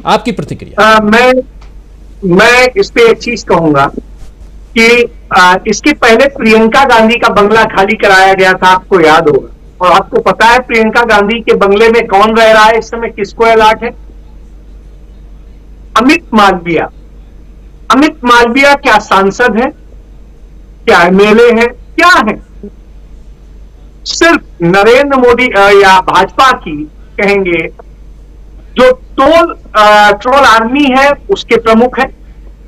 आपकी प्रतिक्रिया। मैं इस पे एक चीज कहूंगा कि इसके पहले प्रियंका गांधी का बंगला खाली कराया गया था, आपको याद होगा। और आपको पता है प्रियंका गांधी के बंगले में कौन रह रहा है इस समय, किसको अलर्ट है? अमित मालविया। अमित मालविया क्या सांसद है, क्या एमएलए है, क्या है? सिर्फ नरेंद्र मोदी या भाजपा की कहेंगे जो ट्रोल आर्मी है उसके प्रमुख है,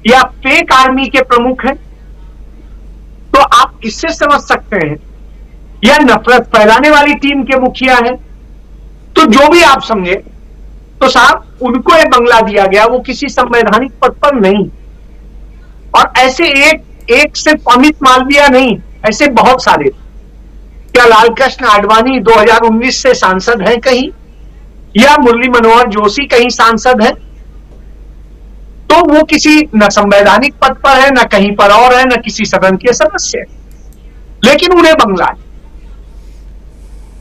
या फेक आर्मी के प्रमुख है। तो आप इससे समझ सकते हैं, या नफरत फैलाने वाली टीम के मुखिया है। तो जो भी आप समझे, तो साहब उनको ये बंगला दिया गया, वो किसी संवैधानिक पद पर नहीं। और ऐसे एक सिर्फ अमित मालविया नहीं, ऐसे बहुत सारे। क्या लालकृष्ण आडवाणी 2019 से सांसद हैं कहीं, या मुरली मनोहर जोशी कहीं सांसद है? तो वो किसी न संवैधानिक पद पर है, न कहीं पर और है, न किसी सदन के सदस्य है, लेकिन उन्हें बंगला है।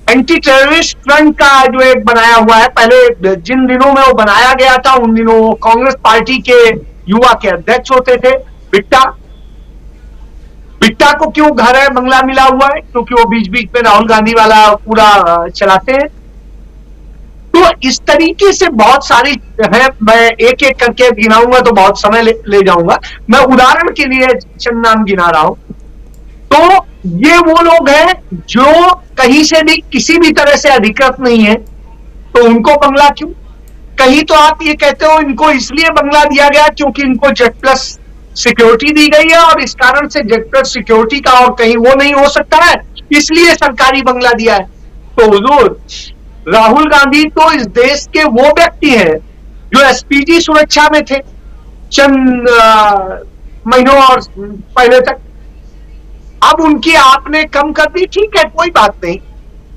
एंटी टेररिस्ट फ्रंट का जो एक बनाया हुआ है, पहले जिन दिनों में वो बनाया गया था उन दिनों वो कांग्रेस पार्टी के युवा के अध्यक्ष होते थे, बिट्टा। बिट्टा को क्यों घर है, बंगला मिला हुआ है? क्योंकि वो बीच बीच में राहुल गांधी वाला पूरा चलाते हैं। तो इस तरीके से बहुत सारी है, मैं एक एक करके गिनाऊंगा तो बहुत समय ले जाऊंगा। मैं उदाहरण के लिए चंद नाम गिना रहा हूं। तो ये वो लोग हैं जो कहीं से भी किसी भी तरह से अधिकृत नहीं है, तो उनको बंगला क्यों? कहीं तो आप ये कहते हो इनको इसलिए बंगला दिया गया क्योंकि इनको जेड प्लस सिक्योरिटी दी गई है, और इस कारण से जेड प्लस सिक्योरिटी का और कहीं वो नहीं हो सकता है, इसलिए सरकारी बंगला दिया है। तो हुजूर, राहुल गांधी तो इस देश के वो व्यक्ति हैं जो एसपीजी सुरक्षा में थे चंद महीनों और पहले तक। अब उनकी आपने कम कर दी, ठीक है, कोई बात नहीं।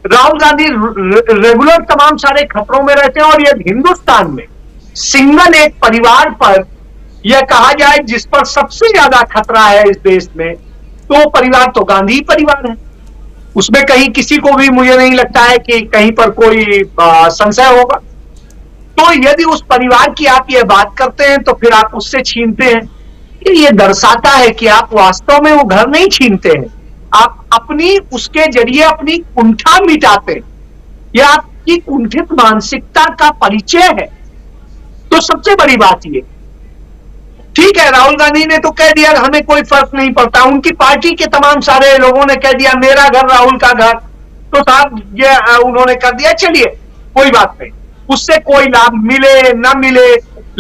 राहुल गांधी रेगुलर तमाम सारे खतरों में रहते हैं। और ये हिंदुस्तान में सिंगल एक परिवार पर यह कहा जाए जिस पर सबसे ज्यादा खतरा है इस देश में, तो परिवार तो गांधी परिवार है। उसमें कहीं किसी को भी मुझे नहीं लगता है कि कहीं पर कोई संशय होगा। तो यदि उस परिवार की आप ये बात करते हैं तो फिर आप उससे छीनते हैं, ये दर्शाता है कि आप वास्तव में वो घर नहीं छीनते हैं, आप अपनी उसके जरिए अपनी कुंठा मिटाते हैं, यह आपकी कुंठित मानसिकता का परिचय है। तो सबसे बड़ी बात ये, ठीक है, राहुल गांधी ने तो कह दिया हमें कोई फर्क नहीं पड़ता, उनकी पार्टी के तमाम सारे लोगों ने कह दिया मेरा घर राहुल का घर, तो साहब ये उन्होंने कर दिया, चलिए कोई बात नहीं, उससे कोई लाभ मिले ना मिले,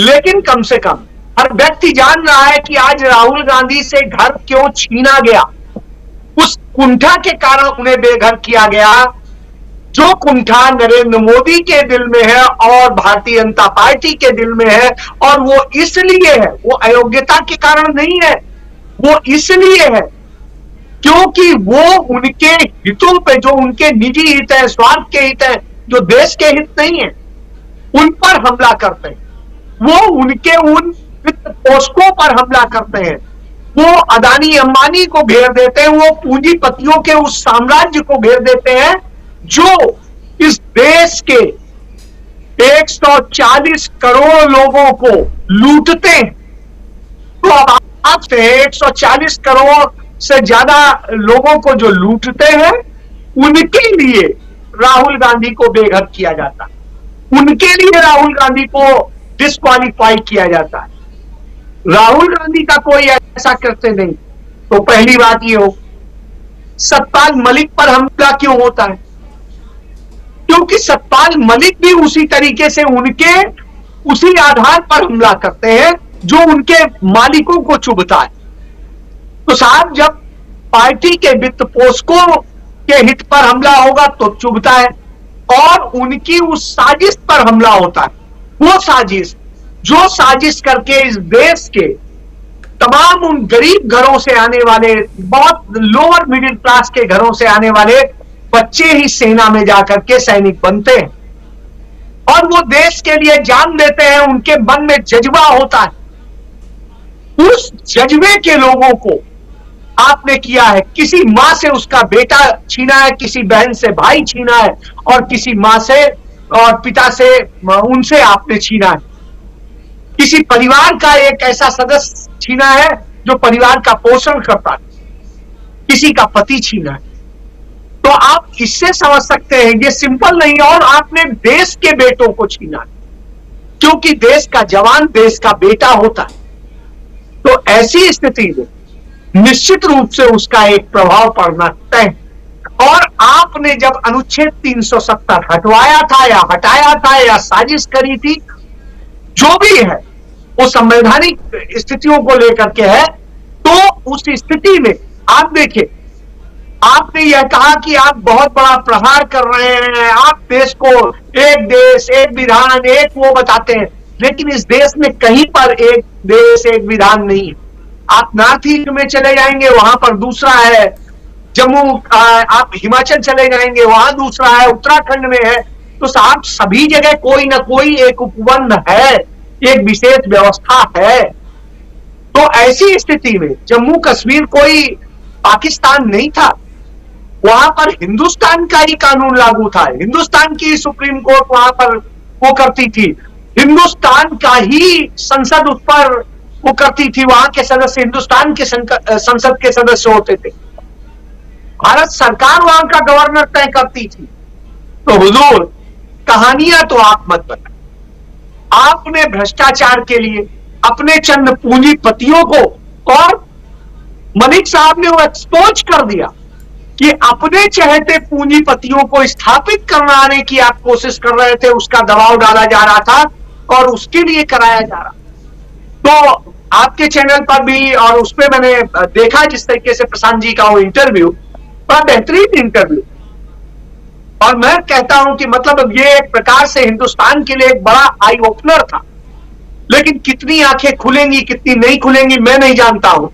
लेकिन कम से कम हर व्यक्ति जान रहा है कि आज राहुल गांधी से घर क्यों छीना गया। उस कुंठा के कारण उन्हें बेघर किया गया, जो कुंठा नरेंद्र मोदी के दिल में है और भारतीय जनता पार्टी के दिल में है। और वो इसलिए है, वो अयोग्यता के कारण नहीं है, वो इसलिए है क्योंकि वो उनके हितों पे, जो उनके निजी हित है, स्वार्थ के हित है, जो देश के हित नहीं है, उन पर हमला करते हैं। वो उनके उन वित्त पोषकों पर हमला करते हैं, वो अदानी अंबानी को घेर देते हैं, वो पूंजीपतियों के उस साम्राज्य को घेर देते हैं जो इस देश के 140 करोड़ लोगों को लूटते हैं। तो अब आपसे 140 करोड़ से ज्यादा लोगों को जो लूटते हैं, उनके लिए राहुल गांधी को बेघर किया जाता है, उनके लिए राहुल गांधी को डिस्क्वालीफाई किया जाता है। राहुल गांधी का कोई ऐसा करते नहीं। तो पहली बात ये हो, सतपाल मलिक पर हमला क्यों होता है? क्योंकि सतपाल मलिक भी उसी तरीके से उनके उसी आधार पर हमला करते हैं जो उनके मालिकों को चुभता है। तो साहब, जब पार्टी के वित्त पोषकों के हित पर हमला होगा तो चुभता है, और उनकी उस साजिश पर हमला होता है। वो साजिश जो साजिश करके इस देश के तमाम उन गरीब घरों से आने वाले, बहुत लोअर मिडिल क्लास के घरों से आने वाले बच्चे ही सेना में जाकर के सैनिक बनते हैं, और वो देश के लिए जान देते हैं, उनके मन में जज्बा होता है। उस जज्बे के लोगों को आपने किया है, किसी मां से उसका बेटा छीना है, किसी बहन से भाई छीना है, और किसी मां से और पिता से उनसे आपने छीना है। किसी परिवार का एक ऐसा सदस्य छीना है जो परिवार का पोषण करता है, किसी का पति छीना है। तो आप इससे समझ सकते हैं ये सिंपल नहीं, और आपने देश के बेटों को छीना है, क्योंकि देश का जवान देश का बेटा होता है। तो ऐसी स्थिति में निश्चित रूप से उसका एक प्रभाव पड़ना तय है। और आपने जब अनुच्छेद 370 हटवाया था या हटाया था या साजिश करी थी, जो भी है वो संवैधानिक स्थितियों को लेकर के है, तो उस स्थिति में आप देखिए, आपने यह कहा कि आप बहुत बड़ा प्रहार कर रहे हैं, आप देश को एक देश एक विधान एक वो बताते हैं, लेकिन इस देश में कहीं पर एक देश एक विधान नहीं है। आप नॉर्थ ईस्ट में चले जाएंगे वहां पर दूसरा है, जम्मू आप हिमाचल चले जाएंगे वहां दूसरा है, उत्तराखंड में है। तो साहब सभी जगह कोई ना कोई एक उपबंध है, एक विशेष व्यवस्था है। तो ऐसी स्थिति में जम्मू कश्मीर कोई पाकिस्तान नहीं था, वहां पर हिंदुस्तान का ही कानून लागू था, हिंदुस्तान की सुप्रीम कोर्ट वहां पर वो करती थी, हिंदुस्तान का ही संसद उस पर वो करती थी, वहां के सदस्य हिंदुस्तान के संसद के सदस्य होते थे, भारत सरकार वहां का गवर्नर तय करती थी। तो हुजूर कहानियां तो आप मत बताएं, आपने भ्रष्टाचार के लिए अपने चंद पूंजीपतियों को, और मलिक साहब ने वो एक्सपोज कर दिया कि अपने चहेते पूंजीपतियों को स्थापित करवाने की आप कोशिश कर रहे थे, उसका दबाव डाला जा रहा था और उसके लिए कराया जा रहा। तो आपके चैनल पर भी और उस पर मैंने देखा जिस तरीके से प्रशांत जी का वो इंटरव्यू, बड़ा बेहतरीन इंटरव्यू, और मैं कहता हूं कि मतलब ये एक प्रकार से हिंदुस्तान के लिए एक बड़ा आई ओपनर था। लेकिन कितनी आंखें खुलेंगी कितनी नहीं खुलेंगी मैं नहीं जानता हूं,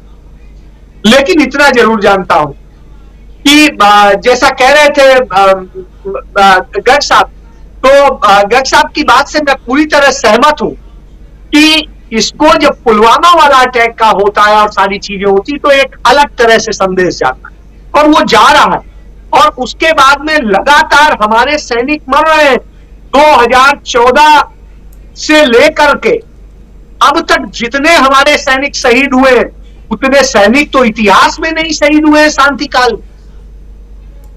लेकिन इतना जरूर जानता हूं कि जैसा कह रहे थे गर्ग साहब, तो गर्ग साहब की बात से मैं पूरी तरह सहमत हूं कि इसको जब पुलवामा वाला अटैक का होता है और सारी चीजें होती तो एक अलग तरह से संदेश जाता है, और वो जा रहा है। और उसके बाद में लगातार हमारे सैनिक मर रहे हैं। 2014 से लेकर के अब तक जितने हमारे सैनिक शहीद हुए उतने सैनिक तो इतिहास में नहीं शहीद हुए शांति काल।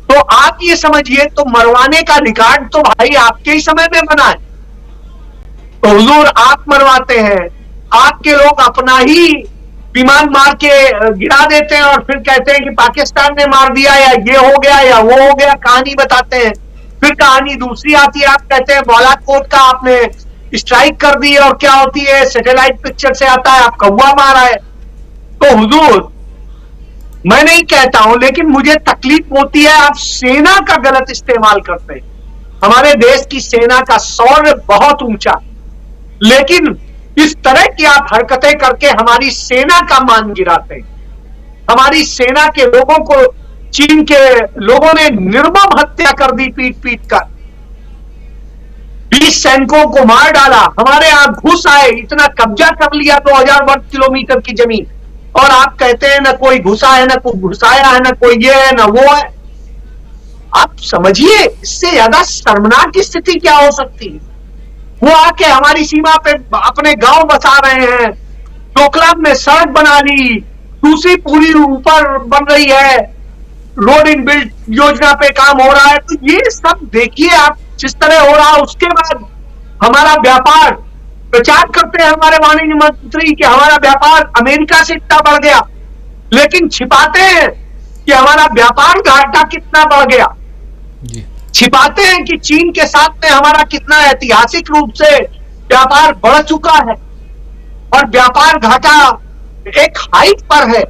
तो आप ये समझिए, तो मरवाने का रिकॉर्ड तो भाई आपके ही समय में बना है। तो हुजूर आप मरवाते हैं, आपके लोग अपना ही विमान मार के गिरा देते हैं और फिर कहते हैं कि पाकिस्तान ने मार दिया या ये हो गया या वो हो गया, कहानी बताते हैं। फिर कहानी दूसरी आती है, आप कहते हैं बालाकोट का आपने स्ट्राइक कर दी और क्या होती है, सैटेलाइट पिक्चर से आता है आप कौवा मारा है। तो हुजूर मैं नहीं कहता हूं, लेकिन मुझे तकलीफ होती है आप सेना का गलत इस्तेमाल करते हैं। हमारे देश की सेना का शौर्य बहुत ऊंचा, लेकिन इस तरह की आप हरकतें करके हमारी सेना का मान गिराते हैं। हमारी सेना के लोगों को चीन के लोगों ने निर्मम हत्या कर दी, पीट पीट कर 20 सैनिकों को मार डाला। हमारे यहां घुस आए, इतना कब्जा कर लिया 2000 वर्ग किलोमीटर की जमीन, और आप कहते हैं ना कोई घुसा है, ना कोई घुसाया है, ना कोई ये है ना वो है। आप समझिए इससे ज्यादा शर्मनाक स्थिति क्या हो सकती है। वो आके हमारी सीमा पे अपने गांव बसा रहे हैं, डोकलाम में सड़क बना ली, दूसरी पूरी ऊपर बन रही है, रोड इन बिल्ड योजना पे काम हो रहा है। तो ये सब देखिए आप जिस तरह हो रहा है। उसके बाद हमारा व्यापार, प्रचार करते हैं हमारे वाणिज्य मंत्री कि हमारा व्यापार अमेरिका से इतना बढ़ गया, लेकिन छिपाते हैं कि हमारा व्यापार घाटा कितना बढ़ गया, छिपाते हैं कि चीन के साथ में हमारा कितना ऐतिहासिक रूप से व्यापार बढ़ चुका है और व्यापार घाटा एक हाइट पर है।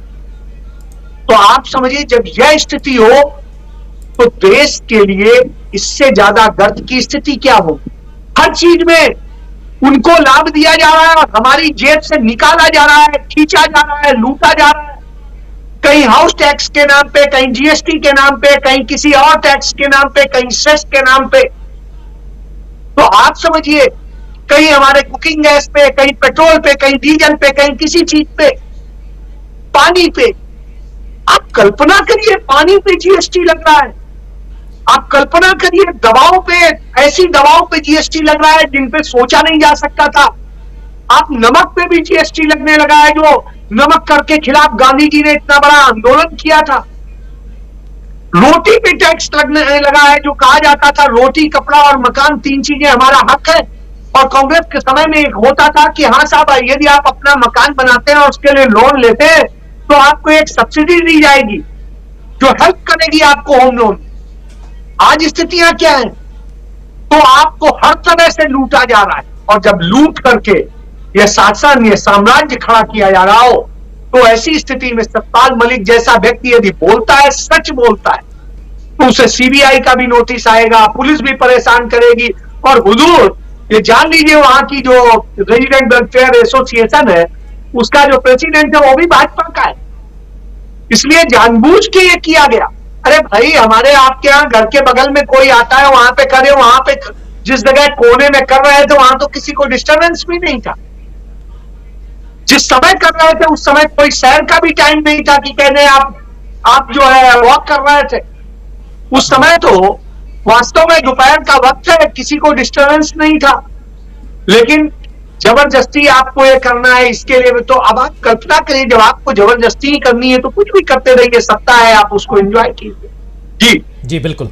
तो आप समझिए जब यह स्थिति हो तो देश के लिए इससे ज्यादा गर्त की स्थिति क्या हो। हर चीज में उनको लाभ दिया जा रहा है और हमारी जेब से निकाला जा रहा है, खींचा जा रहा है, लूटा जा रहा है, कहीं हाउस टैक्स के नाम पे, कहीं जीएसटी के नाम पे, कहीं किसी और टैक्स के नाम पे, कहीं सेस के नाम पे। तो आप समझिए कहीं हमारे कुकिंग गैस पे, कहीं पेट्रोल पे, कहीं डीजल पे, कहीं किसी चीज पे, पानी पे। आप कल्पना करिए पानी पे जीएसटी लग रहा है, आप कल्पना करिए दवाओं पे, ऐसी दवाओं पे जीएसटी लग रहा है जिन पे सोचा नहीं जा सकता था। आप नमक पे भी जीएसटी लगने लगा है, जो नमक कर के खिलाफ गांधी जी ने इतना बड़ा आंदोलन किया था। रोटी पे टैक्स लगने लगा है, जो कहा जाता था रोटी, कपड़ा और मकान, 3 चीजें हमारा हक है। और कांग्रेस के समय में एक होता था कि हाँ साहब, यदि आप अपना मकान बनाते हैं और उसके लिए लोन लेते हैं तो आपको एक सब्सिडी दी जाएगी जो हेल्प करेगी आपको होम लोन। आज स्थितियां क्या है? तो आपको हर तरह से लूटा जा रहा है, और जब लूट करके यह शासन, यह साम्राज्य खड़ा किया जा रहा हो, तो ऐसी स्थिति में सतपाल मलिक जैसा व्यक्ति यदि बोलता है, सच बोलता है, तो उसे सीबीआई का भी नोटिस आएगा, पुलिस भी परेशान करेगी। और हुजूर ये जान लीजिए, वहां की जो रेजिडेंट वेलफेयर एसोसिएशन है, उसका जो प्रेसिडेंट है वो भी भाजपा का है। इसलिए जानबूझ के ये किया गया। अरे भाई, हमारे आपके यहाँ घर के बगल में कोई आता है, वहां पे करे, वहां पे जिस जगह कोने में कर रहे थे वहां तो किसी को डिस्टर्बेंस भी नहीं था। जिस समय कर रहे थे उस समय कोई सैर का भी टाइम नहीं था कि कहने आप जो है वॉक कर रहे थे। उस समय तो वास्तव में दोपहर का वक्त है, किसी को डिस्टर्बेंस नहीं था। लेकिन जबरदस्ती आपको ये करना है, इसके लिए तो अब आप कल्पना करिए, जब आपको जबरदस्ती ही करनी है तो कुछ भी करते रहिए, सत्ता है, आप उसको एंजॉय कीजिए। जी जी बिल्कुल।